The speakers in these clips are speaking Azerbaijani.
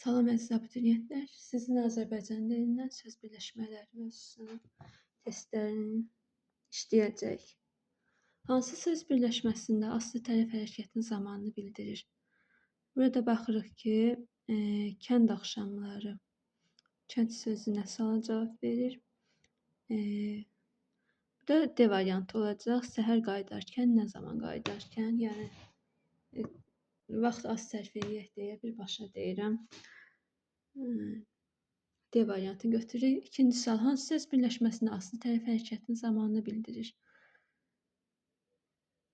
Salam əziz abituriyentlər, sizin Azərbaycan dilindən söz birləşmələri mövzusunu testlərini işləyəcək. Hansı söz birləşməsində aslı tərəf hərəkətin zamanını bildirir? Burada baxırıq ki, kənd axşamları. Kənd sözünə sual cavab verir. Burada D variantı olacaq. Səhər qayıdarkən, nə zaman qayıdarkən, yəni vaxt az sərf eləyək deyə birbaşa deyirəm. D variantını götürürük. İkinci sual. Hansı söz birləşməsində aslı tərəf hərəkətin zamanını bildirir?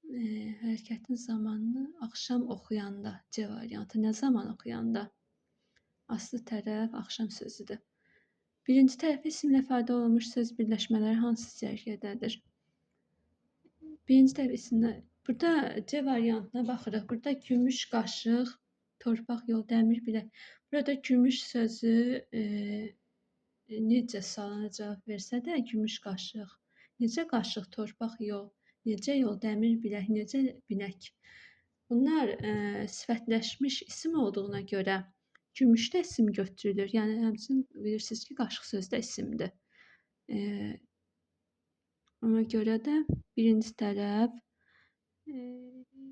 Hərəkətin zamanını axşam oxuyanda. C variantı. Nə zaman oxuyanda? Aslı tərəf axşam sözüdür. Birinci tərəfi isimlə ifadə olunmuş söz birləşmələri hansı cərgədədir? Birinci tərəf isimlə. Burada C variantına baxırıq. Burada gümüş qaşıq, torpaq, yol, dəmir, bilək. Burada gümüş sözü necə sualına cavab versə də, gümüş qaşıq, necə qaşıq, torpaq, yol, necə yol, dəmir, bilək, necə bilək. Bunlar sifətləşmiş isim olduğuna görə gümüş də isim götürülür. Yəni həmçinin bilirsiniz ki, qaşıq sözü də isimdir. Ona görə də birinci tərəf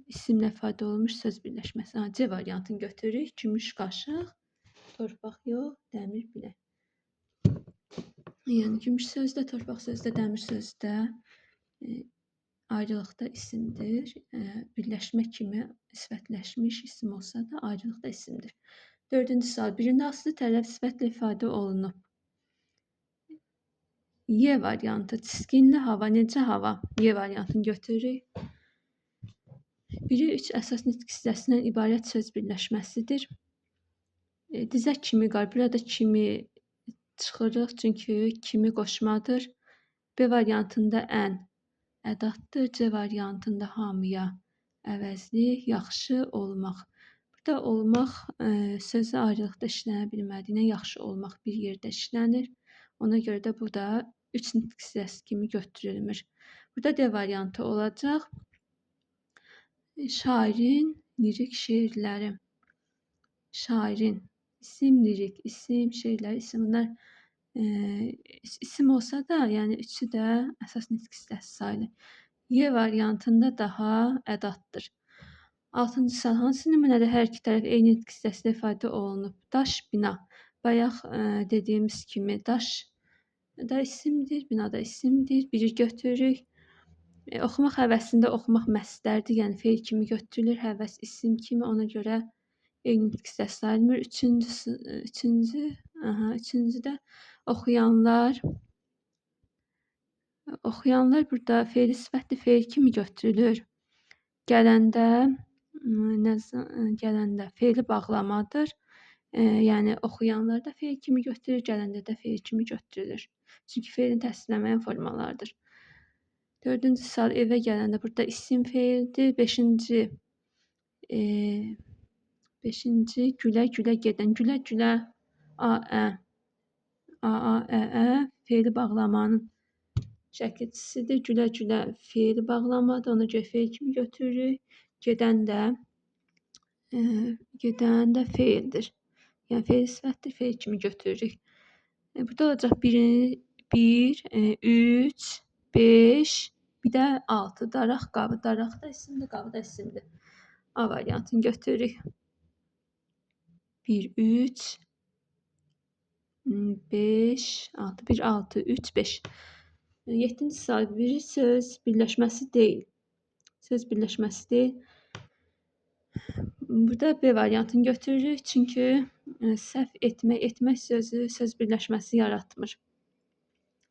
isimlə ifadə olunmuş söz birləşməsi. C variantını götürürük. Gümüş qaşıq, torpaq, yol, dəmir, bilək. Yəni gümüş sözü də, torpaq sözü də, dəmir sözü də ayrılıqda isimdir. Birləşmə kimi sifətləşmiş isim olsa da ayrılıqda isimdir. Dördüncü sual. Birində aslı tərəf sifətlə ifadə olunub. Y variantı. Çiskinli hava, necə hava? Y variantını götürürük. Biri üç əsas nitq hissəsindən ibarət söz birləşməsidir. Dizə kimi qar. Burada kimi çıxırıq, çünki kimi qoşmadır. B variantında ən ədatdır. C variantında hamıya əvəzli, yaxşı olmaq. Burada olmaq sözü ayrılıqda işlənə bilmədiyinə yaxşı olmaq bir yerdə işlənir. Ona görə də bu da üç nitq hissəsi kimi götürülmür. Burada D variantı olacaq. Şairin lirik şeirləri. Şairin isim, lirik, isim, şeirlər, isim. Bunlar isim olsa da, yəni üçü də əsas nitq hissəsi sayılır. Y variantında daha ədatdır. Altıncı sual. Hansı nümunədə hər iki tərəf eyni nitq hissəsində ifadə olunub? Daş, bina. Bayaq dediyimiz kimi daş da isimdir, bina da isimdir. Biri götürürük. Oxumaq həvəsində oxumaq məsdərdir, yəni feil kimi götürülür, həvəs isim kimi, ona görə eyni nitq hissəsi sayılmır. Üçüncüdə oxuyanlar. Oxuyanlar burada feil sifətli feil kimi götürülür. Gələndə feili bağlamadır. Yəni oxuyanlar da feil kimi götürülür, gələndə də feil kimi götürülür. Çünki feilin təsdiqlənməyən formalarıdır. Dördüncü sual. Evə gələndə burada isim feildir. Beşinci gülə gülə gedən. Gülə gülə feili bağlamanın şəkilçisidir. Gülə gülə feili bağlamadır. Ona görə feil kimi götürürük. Gedən də feildir. Yəni feil sifətdir, feil kimi götürürük. Burada olacaq 1, 3, 5, bir də 6. Daraq qabı. Daraq da isimdir, qabı da isimdir. A variantını götürürük. 1, 3, 5, 6. 1, 6, 3, 5. 7-ci sual. Biri söz birləşməsi deyil. Söz birləşməsi deyil. Burada B variantını götürürük. Çünki səhv etmək sözü söz birləşməsi yaratmır.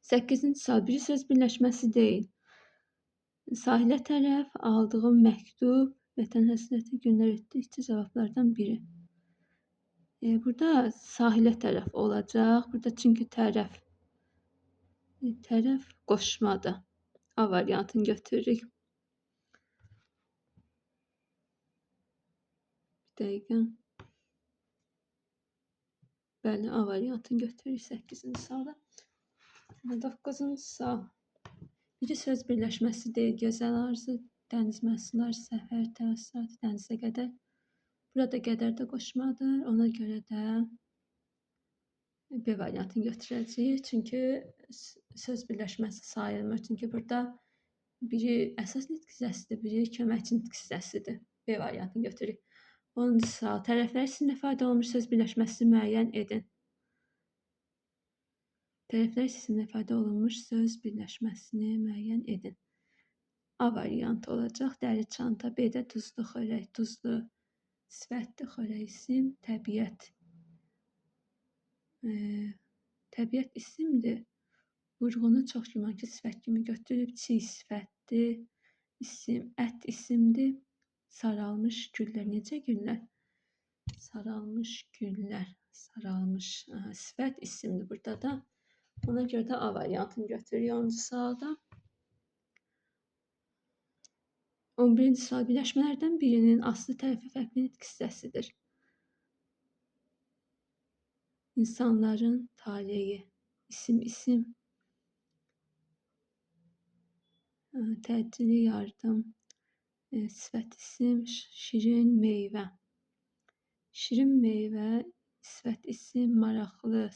8-ci sual. Biri söz birləşməsi deyil. Sahilə tərəf aldığım məktub vətən həsrəti günlər etdikcə cavablardan biri. Burada sahilə tərəf olacaq. Burada çünki tərəf qoşmadır. A variantını götürürük. Bir dəqiqə. Bəli, A variantını götürürük 8-ci sualda. 9-cu sual. Biri söz birləşməsi deyil. Gözəl arzu, dəniz məhsulları, səfər, təəssürat, dənizə qədər. Burada qədər də qoşmadır. Ona görə də B variantını götürəcəyik. Çünki söz birləşməsi sayılmır. Çünki burada biri əsas nitq hissəsidir, biri köməkçi nitq hissəsidir. B variantını götürürük. 10-cu sual. Tərəflər isimlə ifadə olunmuş söz birləşməsi müəyyən edin. Tərəflər isimlə ifadə olunmuş söz birləşməsini müəyyən edin. A variantı olacaq. Dəri çanta. B-də duzlu xörək. Duzlu sifətli xörək isim. Təbiət. Təbiət isimdir. Vurğunu çox güman ki, sifət kimi götürüb. Çiy sifətli isim. Ət isimdir. Saralmış güllər. Necə güllər? Saralmış güllər. Saralmış sifət isimdir burada da. Ona görə də A variantını götürürük 10-cu sualda. 11-ci sual. Birləşmələrdən birinin aslı tərəfi fərqli nitq hissəsidir. İnsanların taleyi. İsim. Təcili yardım. Sifət isim. Şirin meyvə. Şirin meyvə. Sifət isim. Maraqlı.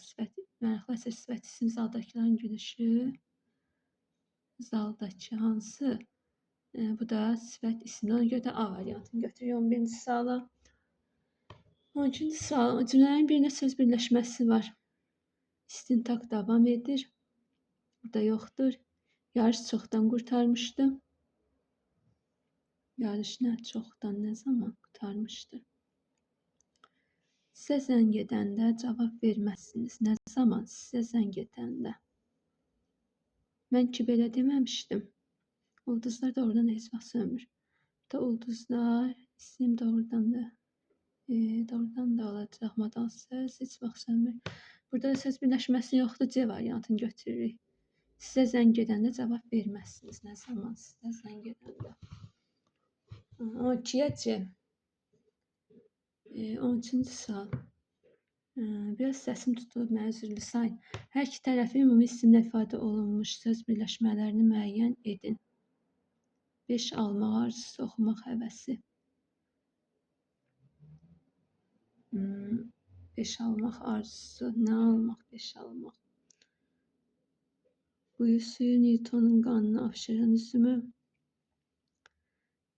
Maraqlı əsas sifət isim. Zaldakıların gülüşü. Zaldakı hansı? Bu da sifət isimdir. Ona görə də A variantını götürürük 11-ci suala. 12-ci sual. Cümlələrin birində söz birləşməsi var. İstintaq davam edir. Burada yoxdur. Yarış çoxdan qurtarmışdı. Yarış nə? Çoxdan nə zaman qurtarmışdı? Sizə zəng edəndə cavab verməzsiniz. Nə zaman sizə zəng edəndə? Mən ki belə deməmişdim. Ulduzlar doğrudan da heç vaxt sönmür. Burada ulduzlar isim doğrudan da olacaq. Modal söz heç vaxt sönmür. Burada söz birləşməsi yoxdur. C variantını götürürük. Sizə zəng edəndə cavab verməzsiniz. Nə zaman sizə zəng edəndə? 12-yə C. 13-cü sual. Biraz səsim tutulub, mənə üzrlü sayın. Hər iki tərəfin ümumi isimlə ifadə olunmuş söz birləşmələrini müəyyən edin. 5 almaq arzusu, oxumaq həvəsi. 5 almaq arzusu. Nə almaq? 5 almaq. Quyu suyu, Newtonun qanunu, Avşeron üzümü.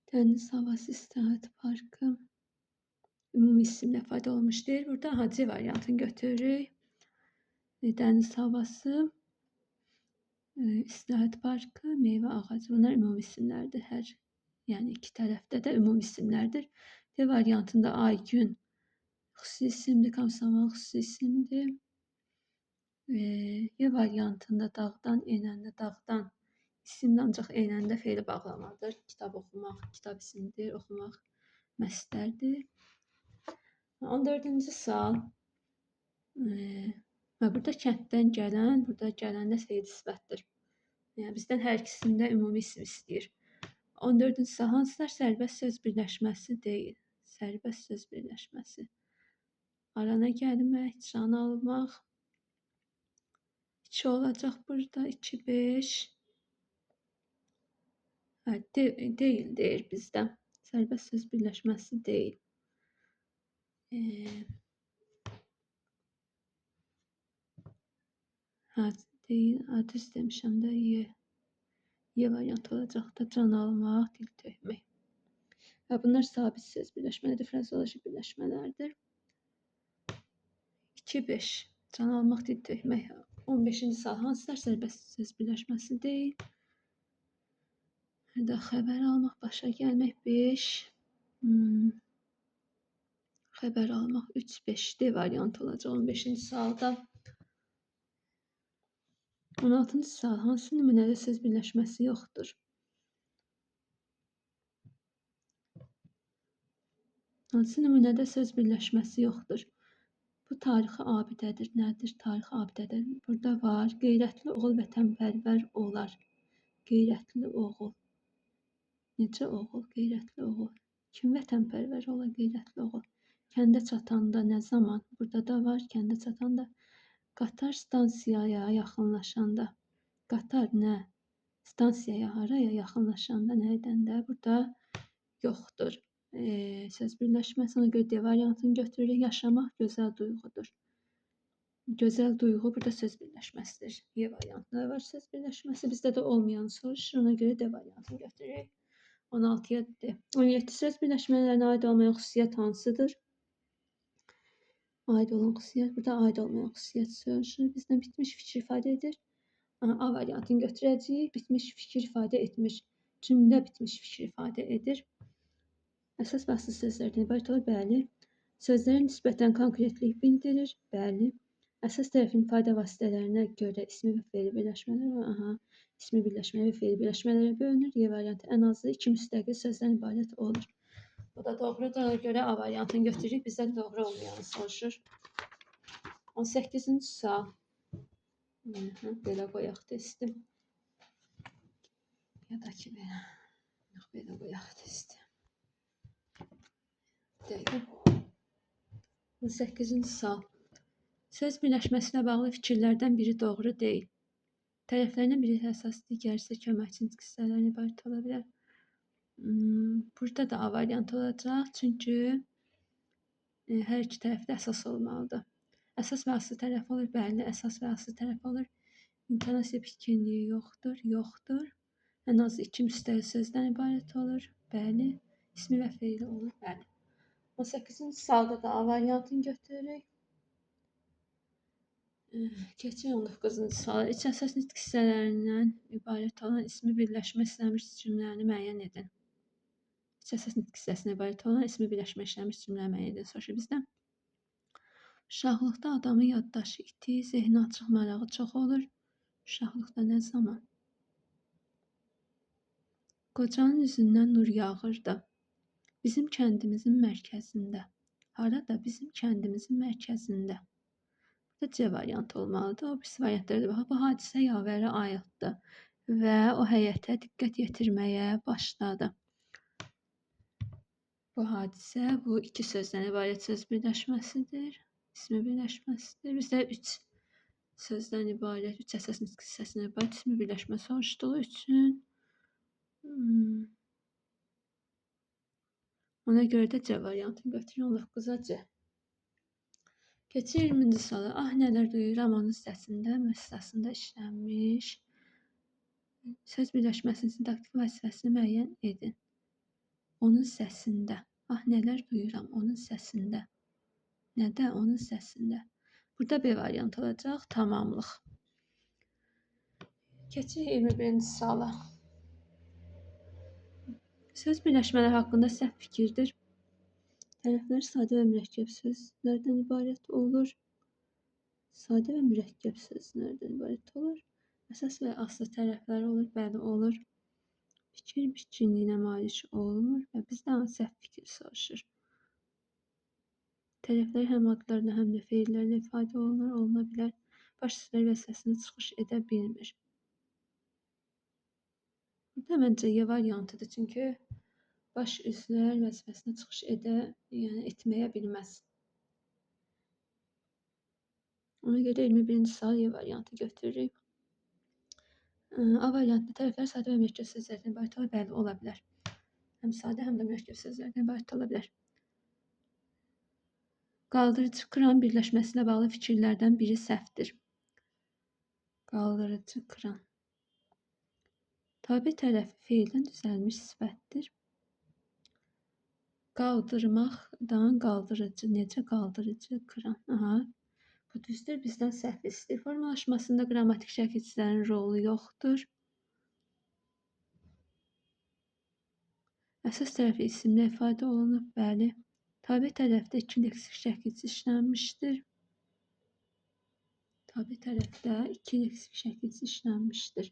Dəniz havası, istirahət parkı. Ümumi isimlə ifadə olmuş deyil. Burada C variantını götürürük. Dəniz havası, istirahət parkı, meyvə ağacı. Bunlar ümumi isimlərdir. Yəni iki tərəfdə də ümumi isimlərdir. D variantında ay, gün xüsusi isimdir. Komsomol xüsusi isimdir. Y variantında dağdan, enəndə dağdan isimlə ancaq enəndə feili bağlamadır. Kitab oxumaq, kitab isimdir. Oxumaq məsdərdir. 14-cü sual. Burada kənddən gələn, burada gələndə feil sifətdir. Yəni bizdən hər ikisində ümumi isim istəyir. 14-cü sual. Hansılar sərbəst söz birləşməsi deyil? Sərbəst söz birləşməsi. Arana gəlmək, can almaq. 2 olacaq burada. 2, 5. Deyil bizdə. Sərbəst söz birləşməsi deyil. Deyil. Düz demişəm də Y variantı olacaq da can almaq, dil tökmək. Bunlar sabit söz birləşmələrdir, frazeoloji birləşmələrdir. 2, 5. Can almaq, dil tökmək. 15-ci sual. Hansılar sərbəst söz birləşməsi deyil? Xəbər almaq, başa gəlmək. 5. Xəbər almaq. 3, 5. D variantı olacaq 15-ci sualda. 16-cı sual. Hansı nümunədə söz birləşməsi yoxdur? Hansı nümunədə söz birləşməsi yoxdur? Bu tarixi abidədir. Nədir? Tarixi abidədir. Burada var. Qeyrətli oğul vətənpərvər olar. Qeyrətli oğul. Necə oğul? Qeyrətli oğul. Kim vətənpərvər olar? Qeyrətli oğul. Kəndə çatanda nə zaman? Burada da var. Kəndə çatanda. Qatar stansiyaya yaxınlaşanda. Qatar nə? Stansiyaya haraya yaxınlaşanda nə edəndə? Burada yoxdur. söz birləşməsi. Ona görə D variantını götürürük. Yaşamaq gözəl duyğudur. Gözəl duyğu burada söz birləşməsidir. Y variantında var söz birləşməsi. Bizdə də olmayan soruşur. Ona görə D variantını götürürük. 16-ya D. 17 söz birləşmələrinə aid olmayan xüsusiyyət hansıdır? Aid olan xüsusiyyət. Burada aid olmayan xüsusiyyət soruşur. Bizdən bitmiş fikir ifadə edir. A variantını götürəcəyik. Bitmiş fikir ifadə etmiş. Cümlə bitmiş fikir ifadə edir. Əsas və asıl sözlərdən ibarət olur. Bəli. Sözlərə nisbətən konkretlik bildirir. Bəli. Əsas tərəfin ifadə vasitələrinə görə ismi və fe'li birləşmələri var. Aha. İsmi birləşmələri və fe'li birləşmələrə bölünür. Y variantı ən azı 2 müstəqil sözdən ibarət olur. Bu da doğrudur. Ona görə A variantını götürürük. Bizdən doğru olmayanı soruşur. 18-ci sual. Belə qoyaq testi. Ya da ki belə. Yox, belə qoyaq testi. Deyil. 18-ci sual. Söz birləşməsinə bağlı fikirlərdən biri doğru deyil. Tərəflərindən biri əsas, digəri isə köməkçi hissələrdən ibarət ola bilər. Burada da A variantı olacaq. Çünki hər iki tərəfdə əsas olmalıdır. Əsas və asıl tərəf olur. Bəli, əsas və asıl tərəf olur. İntonasiya bitkinliyi yoxdur. Yoxdur. Ən az 2 müstəqil sözdən ibarət olur. Bəli. İsmi və fe'li olur. Bəli. 18-ci sualda da A variantını götürürük. Keçək 19-cu suala. İç əsas nitq hissələrindən ibarət olan ismi birləşmə işləmiş cümləni müəyyən edin. İç əsas nitq hissəsindən ibarət olan ismi birləşmə işləmiş cümləni müəyyən edin. Soruşur bizdən. Uşaqlıqda adamın yaddaşı iti, zehni açıq, marağı çox olur. Uşaqlıqda nə zaman? Qocanın üzündən nur yağırdı. Bizim kəndimizin mərkəzində. Harada? Bizim kəndimizin mərkəzində. Bu da C variantı olmalıdır. O birisi variantlara da baxaq. Bu hadisə yavərə aiddir və o həyətə diqqət yetirməyə başladı. Bu hadisə bu iki sözdən ibarət söz birləşməsidir. İsmi birləşməsidir. Bizdə 3 sözdən ibarət, 3 əsas nitq hissəsindən ibarət ismi birləşmə soruşduğu üçün ona görə də C variantını götürürük. 19-a C. Keçir 20-ci suala. Ah, nələr duyuram onun səsində, müəssisəsində işlənmiş. Söz birləşməsinin sintaktik vəzifəsini müəyyən edin. Onun səsində. Ah, nələr duyuram onun səsində. Nədə? Onun səsində. Burada B variantı olacaq. Tamamlıq. Keçir 21-ci suala. Söz birləşmələri haqqında səhv fikirdir. Tərəflər sadə və mürəkkəb sözlərdən ibarət olur. Sadə və mürəkkəb sözlərdən ibarət olur. Əsas və asıl tərəfləri olur. Bəli, olur. Fikir bitkinliyinə malik olunur və bizdən səhv fikir soruşur. Tərəflər həm adlarla, həm də feillərlə ifadə olunur, oluna bilər. Baş sözlər vəzifəsini çıxış edə bilmir. Burada məncə Y variantıdır, çünki baş üzvlər vəzifəsinə çıxış etməyə bilməz. Ona görə 21-ci sual Y variantı götürürük. A variantında tərəflər sadə və mürəkkəb sözlərdən ibarət ola bilər, ola bilər. Həm sadə, həm də mürəkkəb sözlərdən ibarət ola bilər. Qaldırıcı kran birləşməsinə bağlı fikirlərdən biri səhvdir. Qaldırıcı kran. Tabe tərəfi feildən düzəlmiş sifətdir. Qaldırmaqdan qaldırıcı, necə qaldırıcı kran? Aha. Bu düzdür, bizdən səhv istəyir. Formalaşmasında qrammatik şəkilçilərin rolu yoxdur. Əsas tərəfi isimlə ifadə olunub, bəli. Tabe tərəfdə 2 leksik şəkilçi işlənmişdir. Tabe tərəfdə 2 leksik şəkilçi işlənmişdir.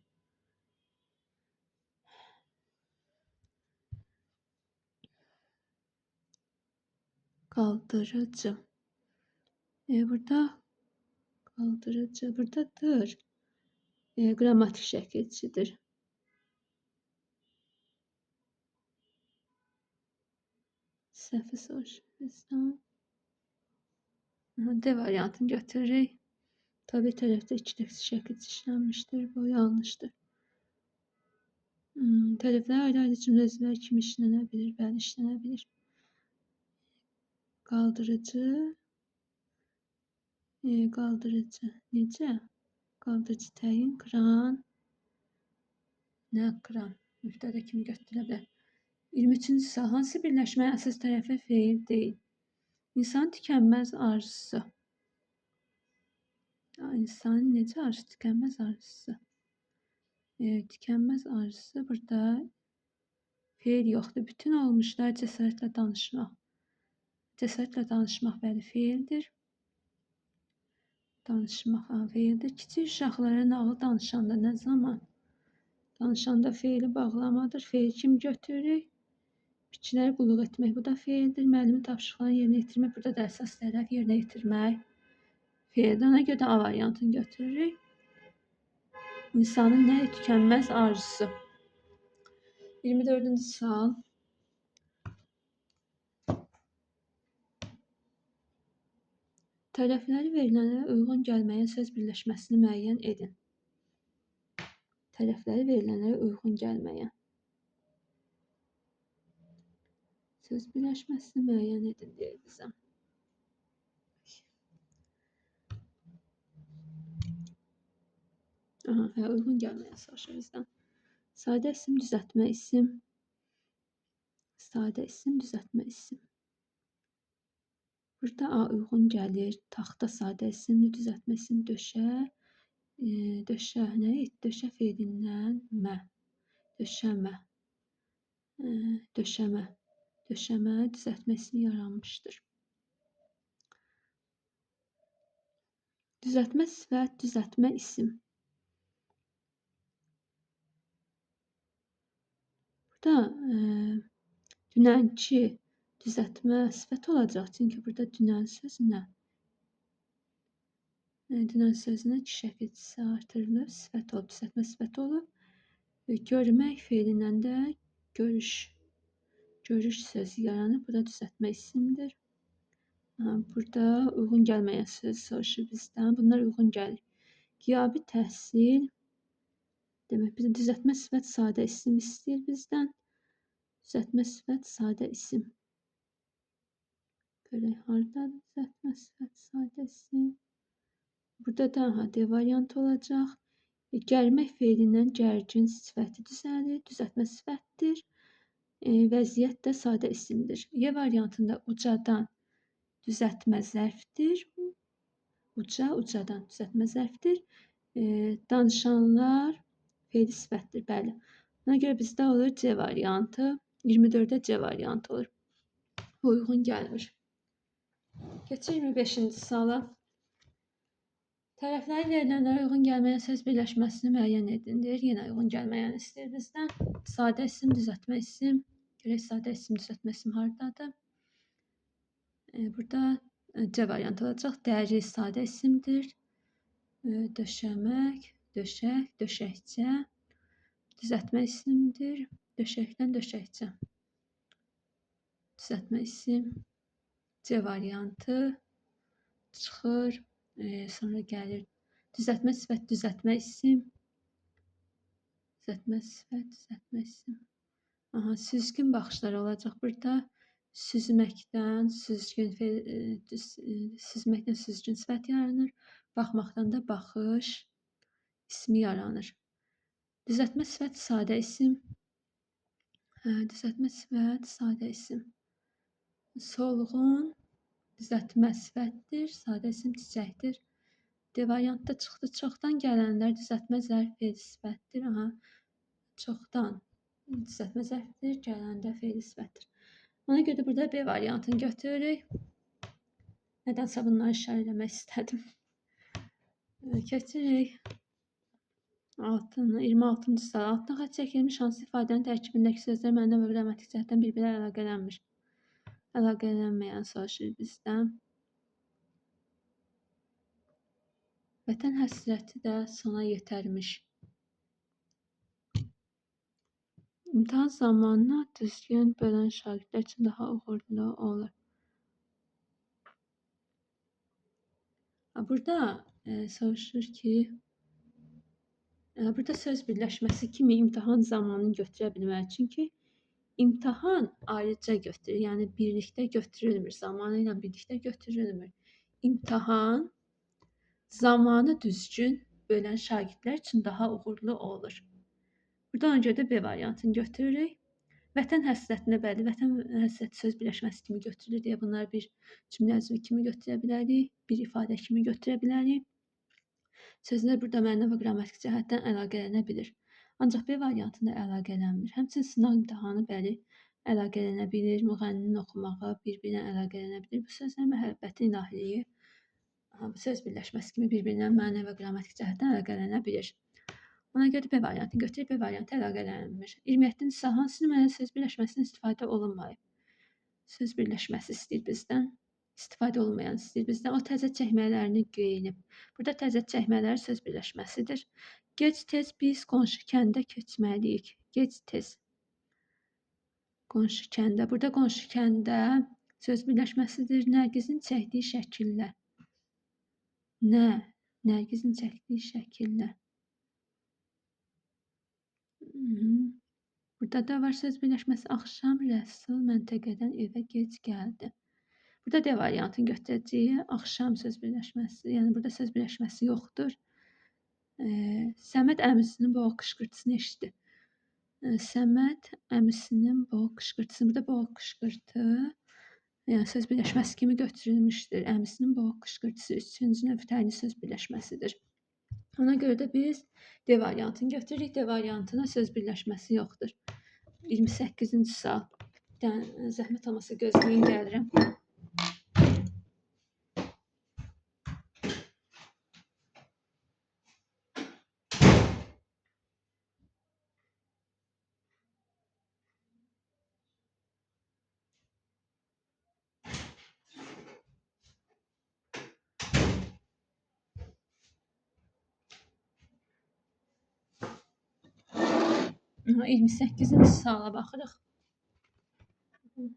Qaldırıcı. Burada qaldırıcı, buradadır. Qrammatik şəkilçidir. Səhvi soruşursan. D variantını götürürük. Tabe tərəfdə 2 leksik şəkilçi işlənmişdir. Bu yanlışdır. Tərəflər ayrı-ayrı cümlə üzvləri kimi işlənə bilir, bəli işlənə bilir. qaldırıcı, qaldırıcı necə? Qaldırıcı təyin, kran, nə kran? Mübtəda kimi götürülə bilər. 23-cü sual. Hansı birləşməyə əsas tərəfi feil deyil? İnsanın tükənməz arzusu. İnsanın necə arzusu? Tükənməz arzusu. Tükənməz arzusu burada feil yoxdur. Bütün olmuşlar cəsarətlə danışmaq. Cəsarətlə danışmaq bəli feildir. Danışmaq feildir. Kiçik uşaqlara nağıl danışanda nə zaman? Danışanda feili bağlamadır. Feil kim götürürük? Kiçiklərə qulluq etmək. Bu da feildir. Müəllimin tapşırıqlarını yerinə yetirmək. Burada da əsas tərəf yerinə yetirmək. Feildir. Ona görə də A variantını götürürük. İnsanın nəyi tükənməz arzusu. 24-cü sual. Tərəfləri verilənlərə uyğun gəlməyən söz birləşməsini müəyyən edin. Tərəfləri verilənlərə uyğun gəlməyən söz birləşməsini müəyyən edin deyir bizə. Uyğun gəlməyən soruşur bizdən. Sadə isim, düzəltmə isim. Sadə isim, düzəltmə isim. Burada A uyğun gəlir. Taxta sadə isimli, düzəltmə isim döşə. Döşə nə et? Döşə feilindən mə. Döşəmə. Döşəmə. Döşəmə düzəltmə ismi yaranmışdır. Düzəltmə sifət, düzəltmə isim. Burada dünənki düzəltmə sifət olacaq. Çünki burada dünən sözünə dünən sözünə iki şəkilçisi artırılır. Sifət olub, düzəltmə sifət olub. Görmək feilindən də görüş. Görüş sözü yaranır. Bu da düzəltmə isimdir. Burada uyğun gəlməyən söz soruşur bizdən. Bunlar uyğun gəlir. Qiyabi təhsil. Demək, bizə düzəltmə sifət sadə isim istəyir bizdən. Düzəltmə sifət sadə isim. Görək, haradadır düzəltmə sifət sadə isim? Burada da D variantı olacaq. Gəlmək feilindən gərgin sifəti düzəlir. Düzəltmə sifətdir. Vəziyyət də sadə isimdir. Y variantında ucadan düzəltmə zərfdir. Uca, ucadan düzəltmə zərfdir. Danışanlar feili sifətdir, bəli. Buna görə bizdə olur C variantı. 24-də C variantı olur. Uyğun gəlmir. Keçir 25-ci suala. Tərəfləri verilənlərə uyğun gəlməyən söz birləşməsini müəyyən edindir. Yenə uyğun gəlməyən istəyir bizdən. Sadə isim, düzəltmə isim. Görək, sadə isim, düzəltmə isim haradadır? Burada C variantı olacaq. Dəri sadə isimdir. Döşəmək, döşək, döşəkçə. Düzəltmə isimdir. Döşəkdən döşəkçə. Düzəltmə isim. C variantı çıxır. Sonra gəlir. Düzəltmə sifət, düzəltmə isim. Düzəltmə sifət, düzəltmə isim. Süzgün baxışlar olacaq burada. Süzməkdən süzgün sifət yaranır. Baxmaqdan da baxış ismi yaranır. Düzəltmə sifət sadə isim. Düzəltmə sifət sadə isim. Solğun düzəltmə sifətdir. Sadə isim çiçəkdir. D variantda çıxdı. Çoxdan gələnlər düzəltmə zərf feil sifətdir. Çoxdan düzəltmə zərfdir. Gələndə feil sifətdir. Ona görə də burada B variantını götürürük. Nədənsə bunları işarə eləmək istədim. Keçirik. 26-cı sual. Altına xətt çəkilmiş hansı ifadənin tərkibindəki sözlər məna və qrammatik cəhətdən bir-birlə əlaqələnmir? Əlaqələnməyən soruşur bizdən. Vətən həsrəti də sona yetərmiş. İmtahan zamanı düzgün bölən şagirdlər üçün daha uğurlu olur. Burada soruşur ki, burada söz birləşməsi kimi imtahan zamanını götürə bilməli. Çünki İmtahan ayrıca götürülür. Yəni birlikdə götürülmür. Zamanı ilə birlikdə götürülmür. İmtahan zamanı düzgün bölən şagirdlər üçün daha uğurlu olur. Burada ona görə də B variantını götürürük. Vətən həsrətinə bəli, vətən həsrəti söz birləşməsi kimi götürülür deyə bunları bir cümlə üzvü kimi götürə bilərik, bir ifadə kimi götürə bilərik. Sözlər burada mənə və qrammatik cəhətdən əlaqələnə bilir. Ancaq B variantında əlaqələnmir. Həmçinin sınaq imtahanı bəli əlaqələnə bilir, müğənninin oxumağı bir-birinə əlaqələnə bilir. Bu sözlər məhəbbətin ilahiliyi, bu söz birləşməsi kimi bir-birinə mənə və qrammatik cəhətdən əlaqələnə bilir. Ona görə də B variantını götürək, B variantı əlaqələnmir. 27-ci sual hansı nümunədə söz birləşməsindən istifadə olunmayıb? Söz birləşməsi istəyir bizdən. İstifadə olunmayan istəyir bizdən. O təzə çəkmələrini geyinib. Burada təzə çəkmələr söz birləşməsidir. Gec-tez biz qonşu kəndə köçməliyik. Gec-tez. Qonşu kəndə. Burada qonşu kəndə söz birləşməsidir. Nərgizin çəkdiyi şəkillər. Nə? Nərgizin çəkdiyi şəkillər. Burada da var söz birləşməsi. Axşam Rəsul məntəqədən evə gec gəldi. Burada D variantını götürəcəyik. Axşam söz birləşməsi. Yəni burada söz birləşməsi yoxdur. Səməd əmisinin boğuq qışqırtısını eşitdi. Səməd əmisinin boğuq qışqırtısını. Burada boğuq qışqırtı yəni söz birləşməsi kimi götürülmüşdür. Əmisinin boğuq qışqırtısı üçüncü növ təyinli söz birləşməsidir. Ona görə də biz D variantını götürürük. D variantına söz birləşməsi yoxdur. 28-ci sual. Zəhmət olmasa gözləyin gəlirəm. Aha, 28-ci suala baxırıq.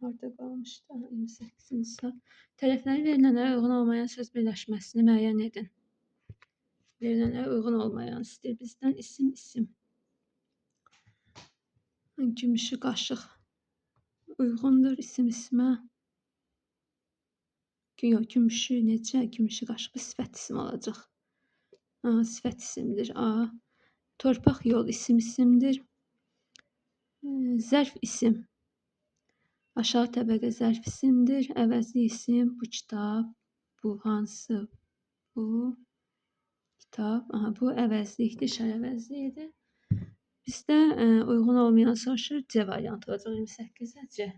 Harada qalmışdı? 28-ci sual. Tərəflərin verilənlərə uyğun olmayan söz birləşməsini müəyyən edin. Verilənlərə uyğun olmayan istəyir bizdən isim. Gümüşü qaşıq uyğundur isimə. Yox, gümüşü necə? Gümüşü qaşıq sifət isim olacaq. Sifət isimdir. A. Torpaq yol isimdir. Zərf isim. Aşağı təbəqə zərf isimdir. Əvəzli isim. Bu kitab. Bu hansı? Bu kitab. Bu əvəzlikdir. İşarə əvəzliyidir. Bizdə uyğun olmayan soruşur. C variantı olacaq 28-ə C.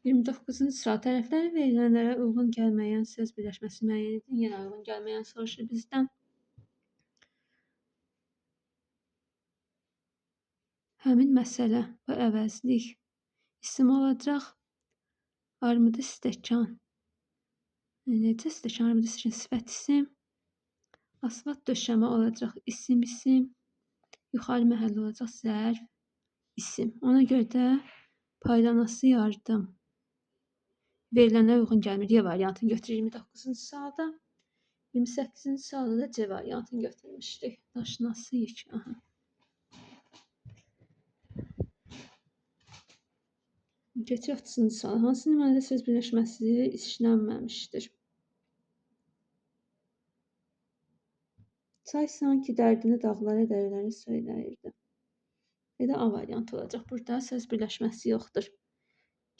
29-cu sual. Tərəflərin verilənlərə uyğun gəlməyən söz birləşməsi müəyyən edin. Yenə uyğun gəlməyən soruşur bizdən. Həmin məsələ və əvəzlik isim olacaq. Armudu stəkan. Necə stəkan? Armudu stəkan sifət isim. Asfalt döşəmə olacaq isim. Yuxarı məhəllə olacaq zərf isim. Ona görə də paylanası yardım. Verilənlərə uyğun gəlmir. D variantını götürür 29-cu sualda. 28-ci sualda da C variantını götürmüşdük. Daşınasıyıq. Keçir 30-cu sual. Hansı nümunədə söz birləşməsi işlənməmişdir? Çay sanki dərdini dağlara, dərələrə söyləyirdi. Ya da A variantı olacaq. Burada söz birləşməsi yoxdur.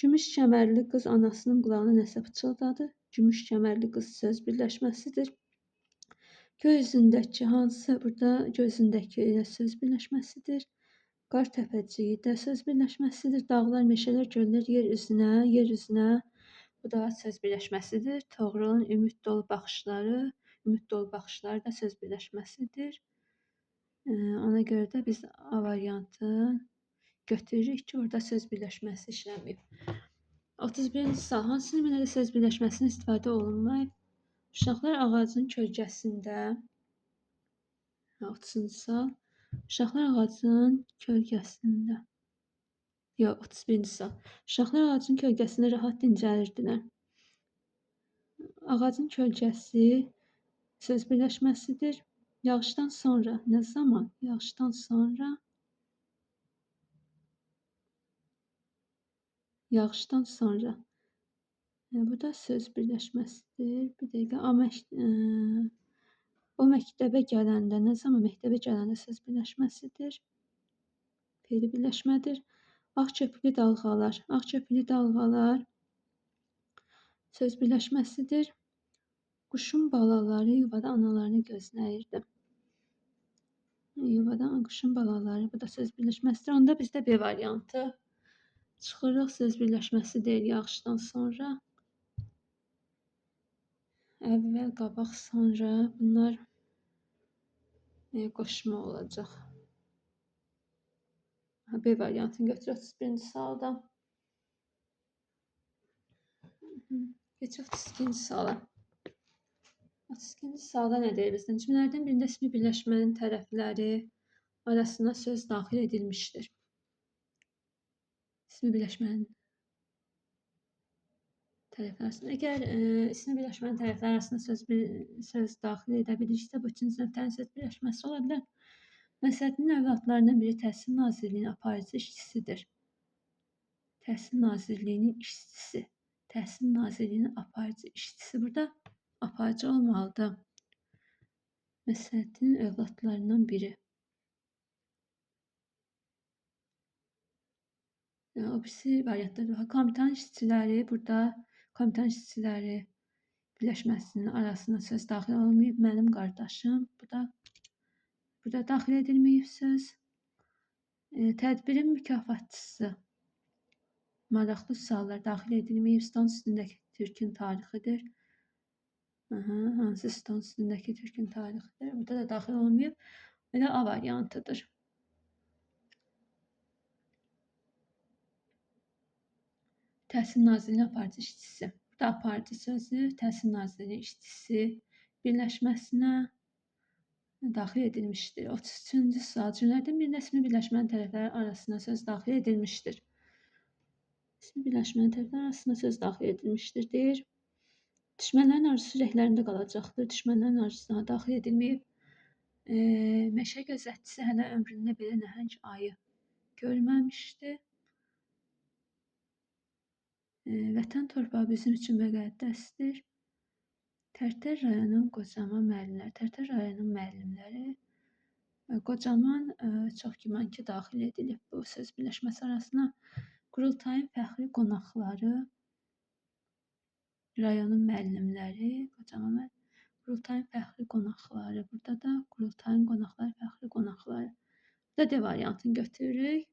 Gümüş kəmərli qız anasının qulağına nəsə pıçıldadı. Gümüş kəmərli qız söz birləşməsidir. Göy üzündəki hansı? Burada gözündəki ilə söz birləşməsidir. Qar təpəciyi də söz birləşməsidir. Dağlar, meşələr, göllər yer üzünə. Bu da söz birləşməsidir. Toğrulun ümid dolu baxışları da söz birləşməsidir. Ona görə də biz A variantını götürürük ki, orada söz birləşməsi işləməyib. 31-ci sual. Hansı nümunədə söz birləşməsindən istifadə olunmayıb? Uşaqlar ağacın kölgəsində. 30-cu sual. Uşaqlar ağacın kölgəsində. Yox, 31-ci sual. Uşaqlar ağacın kölgəsində rahat dincəlirdilər. Ağacın kölgəsi söz birləşməsidir. Yağışdan sonra ne zaman? Yağışdan sonra. Yağışdan sonra. Bu da söz birləşməsidir. Bir dəqiqə. O məktəbə gələndə, nə zaman məktəbə gələndə söz birləşməsidir. Fe'li birləşmədir. Ağ köpüklü dalğalar. Ağ köpüklü dalğalar söz birləşməsidir. Quşun balaları yuvada analarını gözləyirdi. Yuvadan quşun balaları. Bu da söz birləşməsidir. Onda bizdə B variantı çıxırıq. Söz birləşməsi deyil yağışdan sonra. Əvvəl, qabaq, sonra. Bunlar qoşma olacaq. B variantını götürək 31-ci sualda. Keçək 32-ci suala. 32-ci sualda nə deyir bizdən? Cümlələrdən birində ismi birləşmənin tərəfləri arasına söz daxil edilmişdir. İsmi birləşmənin tərəfləri arasında. Əgər ismi birləşmənin tərəfləri arasında söz daxil edə bilirsə, bu ikinci növbənin söz birləşməsi ola bilər. Məsədinin övladlarından biri Təhsil Nazirliyinin aparıcı işçisidir. Təhsil Nazirliyinin işçisi. Təhsil Nazirliyinin aparıcı işçisi. Burada aparıcı olmalıdır. Məsədinin övladlarından biri. O birisi variantlar. Komitanın işçiləri burada komitan işçiləri birləşməsinin arasına söz daxil olmayıb. Mənim qardaşım. Burada daxil edilməyib söz. Tədbirin mükafatçısı. Maraqlı suallar daxil edilməyib. Stol üstündəki Türkün tarixidir. Hansı stol üstündəki Türkün tarixidir? Burada da daxil olmayıb. Belə A variantıdır. Təhsil Nazirliyinin aparıcı işçisi. Burada aparıcı sözü Təhsil Nazirliyinin işçisi birləşməsinə daxil edilmişdir. 33-cü sual. Cümlələrdən birində ismi birləşmənin tərəfləri arasına söz daxil edilmişdir. İsmi birləşmənin tərəfləri arasına söz daxil edilmişdir deyir. Düşmənlərin arzusu ürəklərində qalacaqdır. Düşmənlərin arzusuna daxil edilməyib. Meşə gözətçisi hələ ömründə belə nəhəng ayı görməmişdi. Vətən torpağı bizim üçün müqəddəsdir. Tərtər rayonun Qocaman müəllimləri. Tərtər rayonun müəllimləri. Qocaman çox güman ki, daxil edilib bu söz birləşməsi arasına. Qurultayın fəxri qonaqları. Rayonun müəllimləri. Qocaman müəllim. Qurultayın fəxri qonaqları. Burada da Qurultayın qonaqları, fəxri qonaqları. Burada D variantını götürürük.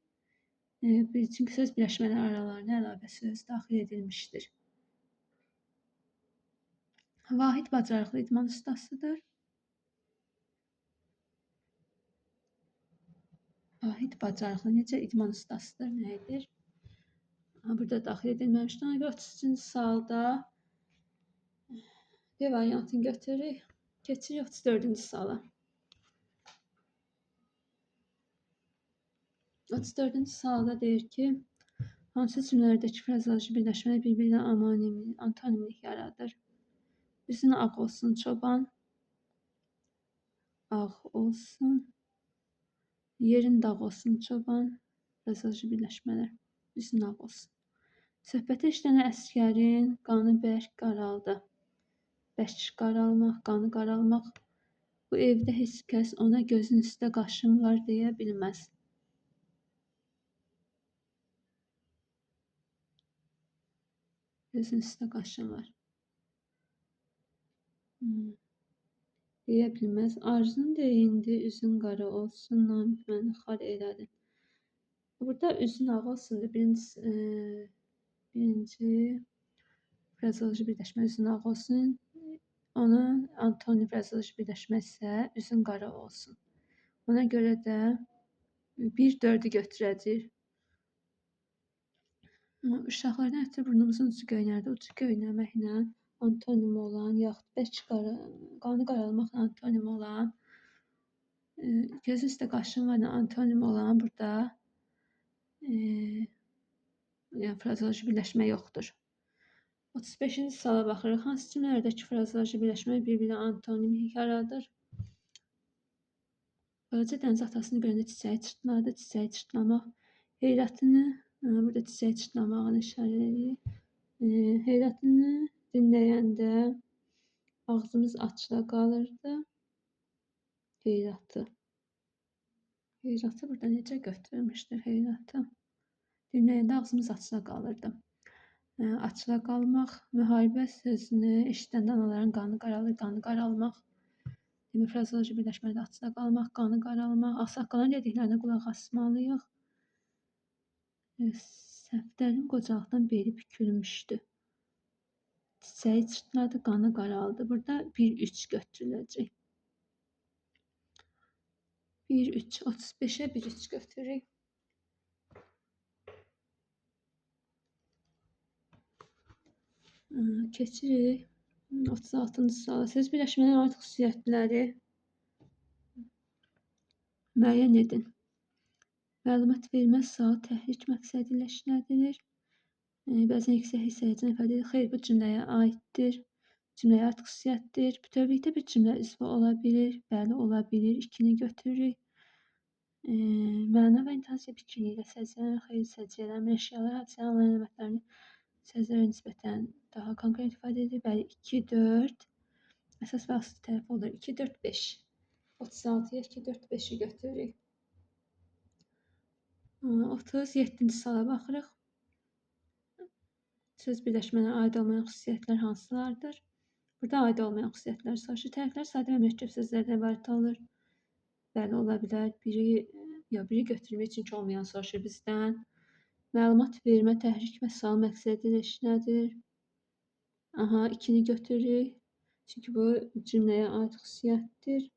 Çünki söz birləşmələri aralarına əlavə söz daxil edilmişdir. Vahid bacarıqlı idman ustasıdır. Vahid bacarıqlı necə idman ustasıdır, nə edir? Burada daxil edilməmişdir. Ona görə 33-cü sualda D variantını götürürük. Keçirik 34-cü suala. 34-cü sualda deyir ki, hansı cümlələrdəki frazeoloji birləşmələr bir-birinə antonimlik yaradır? Üzün ağ olsun çoban, ağ olsun, yerin dağ olsun çoban, frazeoloji birləşmələr, üzün ağ olsun. Söhbəti işlənən əsgərin qanı bərk qaraldı. Bərk qaralmaq, qanı qaralmaq. Bu evdə heç kəs ona gözün üstə qaşın var deyə bilməz. Gözün üstə qaşın var. Deyə bilməz. Arzun deyindi, üzün qara olsun, Namiq məni xar elədi. Burada üzün ağ olsundur. Birinci frazeoloji birləşmə üzün ağ olsun. Onun antonim frazeoloji birləşmə isə üzün qara olsun. Ona görə də 1-4-ü götürəcəyik. Uşaqlardan ötürü burnumuzun ucu göynərdi. Ucu göynəməklə antonim olan, yaxud bərk qanı qaralmaqla antonim olan, göz üstə qaşın var antonim olan burada frazeoloji birləşmə yoxdur. 35-ci suala baxırıq. Hansı cümlələrdəki frazeoloji birləşmə bir-birinə antonimlik yaradır? Balaca dəniz atasını görəndə çiçəyi çırtladı. Çiçəyi çırtlamaq heyrətini, burada çiçəyi çırtlamağını işarə edir. Heyrətini dinləyəndə ağzımız açıla qalırdı. Heyrəti. Heyrəti burada necə götürmüşdür heyrəti? Dinləyəndə ağzımız açıla qalırdı. Açıla qalmaq, müharibə sözünü eşidəndə anaların qanı qaralır, qanı qaralmaq. Demək, frazeoloji birləşmədə açıla qalmaq, qanı qaralmaq, ağsaqqalın dediklərinə qulaq asmalıyıq. Səfdərin qocalıqdan beli bükülmüşdü. Çiçəyi çırtladı, qanı qaraldı. Burada 1-3 götürüləcək. 1-3, 35-ə 1-3 götürürük. Keçirik 36-cı suala. Söz birləşmələrinin aid xüsusiyyətləri müəyyən edin. Məlumat vermə sual təhrik məqsədi ilə işlədilir. Bəzən yüksək hissəyəcən ifadə edir. Xeyr, bu cümləyə aiddir. Cümləyə aid xüsusiyyətdir. Bütövlükdə bir cümlə üzvü ola bilir. Bəli, ola bilir. 2-ni götürürük. Məna və intonasiya biçimi ilə səciyyələrin, xeyr, səciyyələrin, əşyalar, hadisələrin, onların əlamətlərini sözlərə nisbətən daha konkret ifadə edir. Bəli, 2, 4. Əsas və aslı tərəf olur. 2, 4, 5. 36-ya 2, 4, 5-i götürürük. 37-ci suala baxırıq. Söz birləşmələrə aid olmayan xüsusiyyətlər hansılardır? Burada aid olmayan xüsusiyyətlər soruşur. Tərəflər sadə və mürəkkəb sözlərdən ibarət olur. Bəli, ola bilər. Biri götürmək çünki olmayan soruşur bizdən. Məlumat vermə, təhrik və sual məqsədi ilə işlədir. 2-ni götürürük. Çünki bu cümləyə aid xüsusiyyətdir.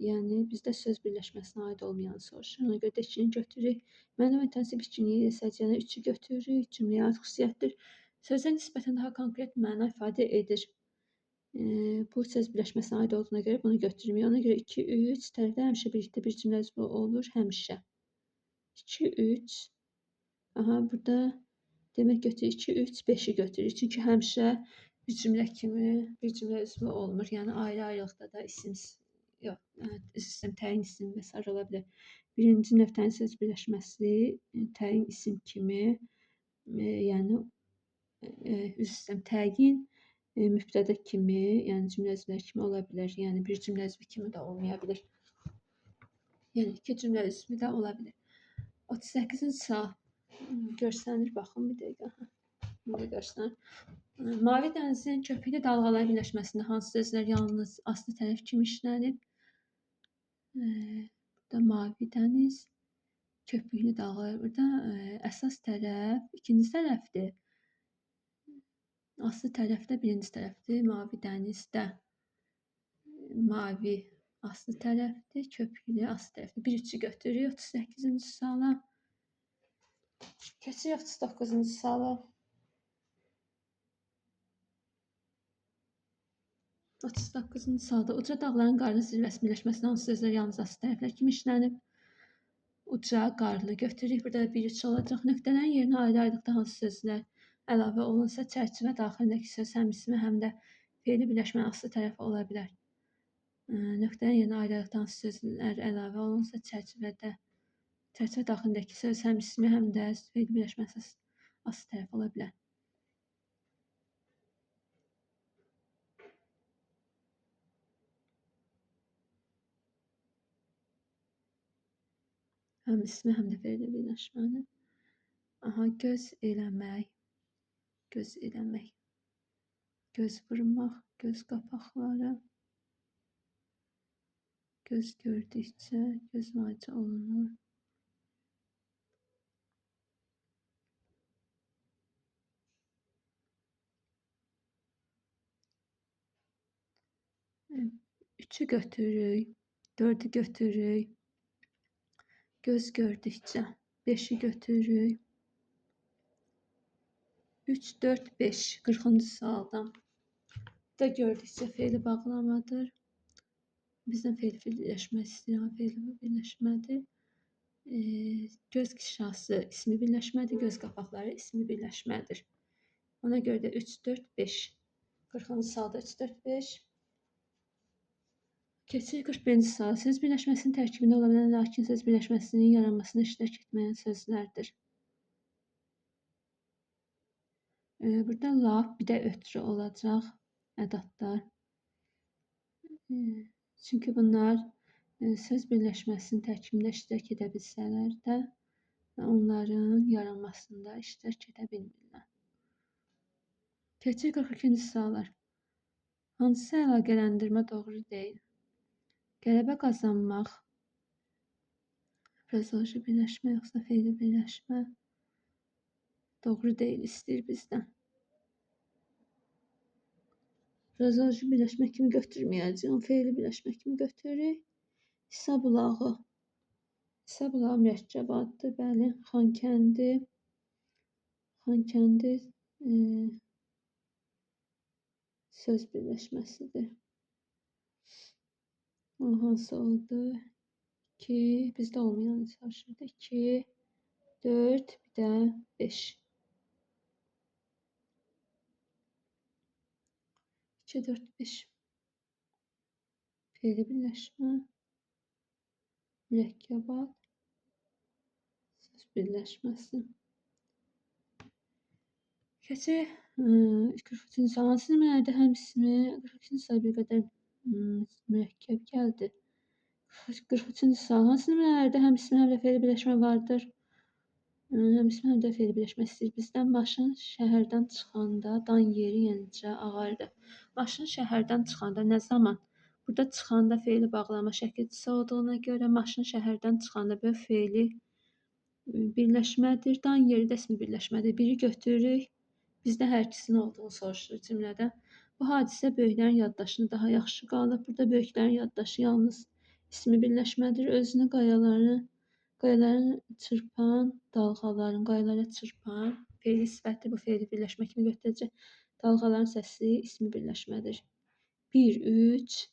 Yəni bizdə söz birləşməsinə aid olmayan soruşur. Ona görə də 2-ni götürürük. Məna və intonasiya biçimi ilə səciyyələn 3-ü götürürük. Cümləyə aid xüsusiyyətdir. Sözə nisbətən daha konkret məna ifadə edir. Bu söz birləşməsinə aid olduğuna görə bunu götürməyək. Ona görə 2, 3 tərəflər həmişə birlikdə bir cümlə üzvü olur. Həmişə. 2, 3. Burada demək götürürük. 2, 3, 5-i götürürük. Çünki həmişə bir cümlə kimi bir cümlə üzvü olmur. Yəni ayrı-ayrılıqda da isim, isim, təyin isim və s. ola bilər. Birinci növ təyin söz birləşməsi təyin isim kimi, yəni təyin mübtədə kimi, yəni cümlə üzvləri kimi ola bilər. Yəni bir cümlə üzvü kimi də olmaya bilər. Yəni iki cümlə üzvü də ola bilər. 38-ci sual görsənir, baxın bir dəqiqə. İndi görsənir. Mavi dənizin köpüklü dalğaların birləşməsində hansı sözlər yalnız aslı tərəf kimi işlənib? Burada mavi dəniz, köpüklü dalğalar. Burada əsas tərəf ikinci tərəfdir. Aslı tərəfdə birinci tərəfdir. Mavi dənizdə mavi aslı tərəfdir. Köpüklü aslı tərəfdir. 1-3-ü götürürük 38-ci suala. Keçirik 39-cu suala. 39-cu sualda uca dağların qarlı zirvəsi birləşməsində hansı sözlər yalnız aslı tərəflər kimi işlənib? Uca, qarlı götürürük. Burada 1-3 olacaq. Nöqtələrin yerinə ayrı-ayrılıqda hansı sözlər əlavə olunsa, çərçivə daxilindəki söz həm ismi, həm də fe'li birləşmənin aslı tərəfi ola bilər. Nöqtələrin yerinə ayrı-ayrılıqda hansı sözlər əlavə olunsa, çərçivə daxilindəki söz həm ismi, həm də fe'li birləşmənin aslı tərəfi ola bilər. Həm ismi, həm də fe'li birləşmənin. Göz eləmək, göz eləmək, göz vurmaq, göz qapaqları, göz gördükcə, göz müalicə olunur. Üçü götürürük, 4'ü götürürük, göz gördükcə, 5'i götürürük. 3, 4, 5, 40-cı sualdan. Da gördükcə fe'li bağlamadır. Bizdən fe'li birləşmə istəyirəm, fe'li birləşmədir. Göz qişası ismi birləşmədir, göz qapaqları ismi birləşmədir. Ona görə də 3, 4, 5. 40-cı sualda 3, 4, 5. Keçirik 41-ci sual. Söz birləşməsinin tərkibində ola bilən lakin söz birləşməsinin yaranmasına iştirak etməyən sözlərdir. Burada laf, bir də ötürü olacaq ədatlar. Çünki bunlar söz birləşməsinin tərkibində iştirak edə bilsələr də, onların yaranmasında iştirak edə bilmirlər. Keçirik 42-ci suallar. Hansısa əlaqələndirmə doğru deyil? Qələbə qazanmaq, frazoloji birləşmə yoxsa fe'li birləşmə doğru deyil istəyir bizdən. Frazoloji birləşmə kimi götürməyəcəyəm, fe'li birləşmə kimi götürürük. İsa bulağı. İsa bulağı mürəkkəb addır, bəli. Xankəndi. Xankəndi söz birləşməsidir. O hansı oldu? 2, bizdə olmayan çalışırdı. 2, 4, bir də 5. 2, 4, 5. Fe'li birləşmə. Mürəkkəb ad. Söz birləşməsi. Keçirik 43-cü sual. Hansı nümunələrdə həm ismi 42-ci sual bir qədər mürəkkəb gəldi. 43-cü sual. Hansı nümunələrdə həm ismi, həm də fe'li birləşmə vardır? Həm ismi, həm də fe'li birləşmə istəyir bizdən. Maşın şəhərdən çıxanda dan yeri yenicə ağardı. Maşın şəhərdən çıxanda nə zaman? Burada çıxanda fe'li bağlama şəkilçisi olduğuna görə maşın şəhərdən çıxanda bu fe'li birləşmədir. Dan yeri də ismi birləşmədir. Biri götürürük. Bizdə hər ikisinin olduğunu soruşur cümlədə. Bu hadisə böyüklərin yaddaşını daha yaxşı qalır. Burada böyüklərin yaddaşı yalnız ismi birləşmədir. Özünü qayaların çırpan, dalğaların qayalara çırpan fe'li sifəti bu fe'li birləşmə kimi götürəcək. Dalğaların səsi ismi birləşmədir. 1, 3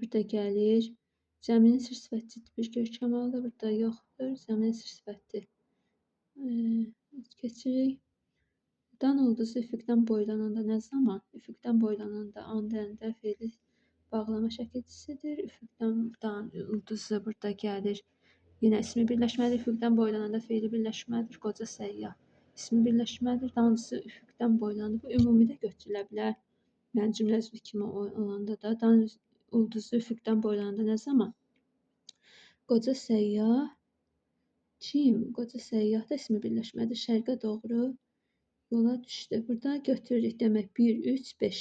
bir də gəlir. Cəminin sir sifəti bir görkəm alır. Burada yoxdur. Cəminin sir sifəti. Keçirik. Dan ulduzu üfüqdən boylananda nə zaman? Üfüqdən boylananda an deyəndə fe'li bağlama şəkilçisidir. Üfüqdən dan ulduzu burada gəlir. Yenə ismi birləşmədir. Üfüqdən boylananda fe'li birləşmədir. Qoca səyyah ismi birləşmədir. Dan ulduzu üfüqdən boylandı. Bu ümumi də götürülə bilər. Yəni cümlə üzvü kimi olanda da dan ulduzu üfüqdən boylananda nə zaman? Qoca səyyah kim? Qoca səyyah da ismi birləşmədir. Şərqə doğru yola düşdü. Burada götürürük demək 1, 3, 5.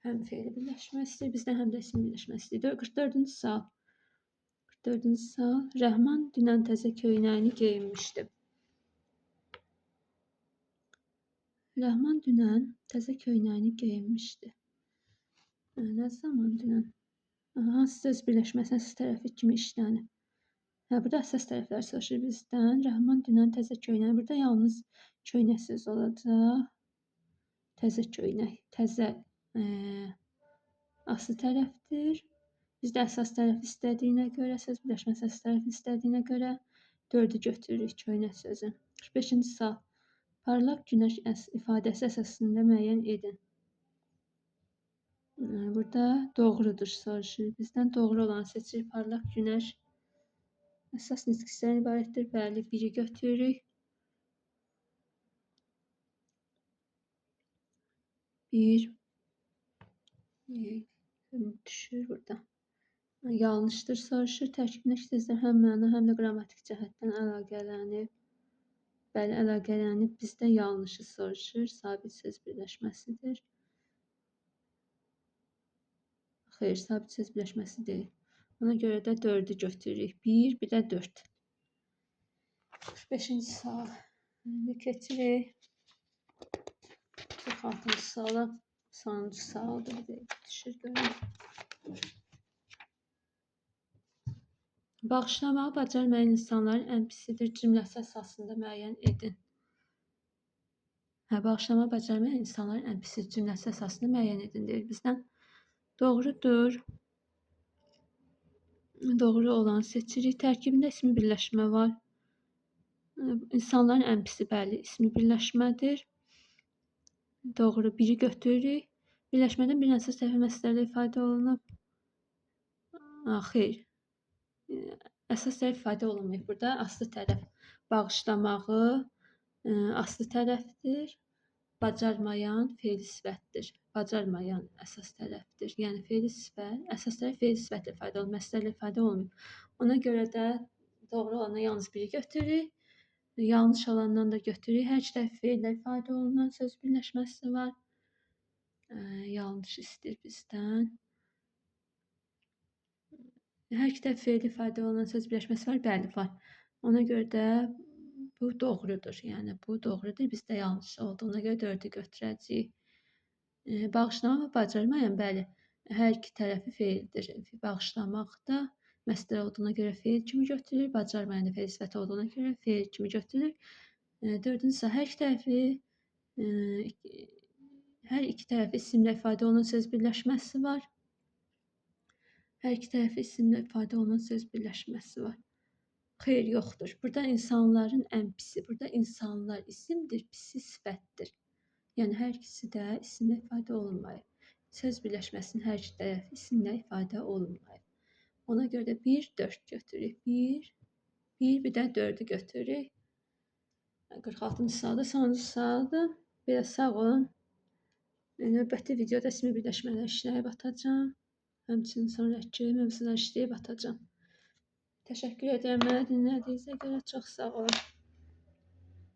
Həm fe'li birləşmə istəyir bizdən, həm də ismi birləşmə istəyir. 44-cü sual. 44-cü sual. Rəhman dünən təzə köynəyini geyinmişdi. Rəhman dünən təzə köynəyini geyinmişdi. Nə zaman dünən? Hansı söz birləşməsi əsas tərəfi kimi işlənib? Burada əsas tərəflər soruşur bizdən. Rəhman dünən təzə köynək. Burada yalnız köynək söz olacaq. Təzə köynək. Təzə aslı tərəfdir. Bizdə əsas tərəf istədiyinə görə, söz birləşməsi əsas tərəf istədiyinə görə 4-ü götürürük köynək sözü. 45-ci sual. Parlaq günəş ifadəsi əsasında müəyyən edin. Burada doğrudur soruşur bizdən. Doğru olanı seçirik. Parlaq günəş əsas nitq hissədən ibarətdir. Bəli, 1-i götürürük. 1 düşür burada. Yanlışdır soruşur. Tərkibindəki sözlər həm məna, həm də qrammatik cəhətdən əlaqələnib. Bəli, əlaqələnib. Bizdə yanlışı soruşur. Sabit söz birləşməsidir. Xeyr, sabit söz birləşməsi deyil. Ona görə də 4-ü götürürük. 1, bir də 4. 45-ci sual. Keçirik. 46-cı suala. Sonuncu sualdır. Bir də düşür görün. Bağışlamağı bacarmayan insanların ən pisidir cümləsi əsasında müəyyən edin. Bağışlamağı bacarmayan insanların ən pisidir cümləsi əsasında müəyyən edin deyir bizdən. Doğrudur. Doğru olan seçirik. Tərkibində ismi birləşmə var. İnsanların ən pisi bəli ismi birləşmədir. Doğru. 1-i götürürük. Birləşmədən bir əsas tərəfi məsələdə ifadə olunub. Xeyr. Əsas tərəf ifadə olunmayıb burada. Aslı tərəf bağışlamağı aslı tərəfdir. Bacarmayan fe'li sifətdir. Bacarmayan əsas tərəfdir. Yəni fe'li sifət, əsas tərəf fe'li sifətlə ifadə olunur, məslərlə ifadə olunmuyor. Ona görə də doğru olanı yalnız biri götürürük. Yanlış olandan da götürürük. Hər iki tərəf fe'llə ifadə olunan söz birləşməsi var. Yanlış istəyir bizdən. Hər iki tərəf fe'l ifadə olunan söz birləşməsi var. Bəli, var. Ona görə də bu doğrudur. Yəni bu doğrudur. Bizdə yanlış oldu. Ona görə 4-ü götürəcəyik. Bağışlamaq və bacarmayan, bəli, hər iki tərəfi fe'ldir. Bağışlamaq da məsdər olduğuna görə fe'l kimi götürülür. Bacarmayan da fe'l sifəti olduğuna görə fe'l kimi götürülür. 4-cü isə hər iki tərəfi isimlə ifadə olunan söz birləşməsi var. Hər iki tərəfi isimlə ifadə olunan söz birləşməsi var. Xeyr, yoxdur. Burada insanların ən pisi. Burada insanlar isimdir, pisi sifətdir. Yəni hər ikisi də isimlə ifadə olunmayıb. Söz birləşməsinin hər iki tərəfi isimlə ifadə olunmayıb. Ona görə də 1, 4 götürürük. 1 də 4-ü götürürük. 46-cı sualda sonuncu sualdır. Biraz sağ olun. Növbəti videoda ismi birləşmələr işləyib atacağım. Həmçinin sonraki mövzular işləyib atacağım. Təşəkkür edirəm mənə dinlədiyinizə görə. Çox sağ olun.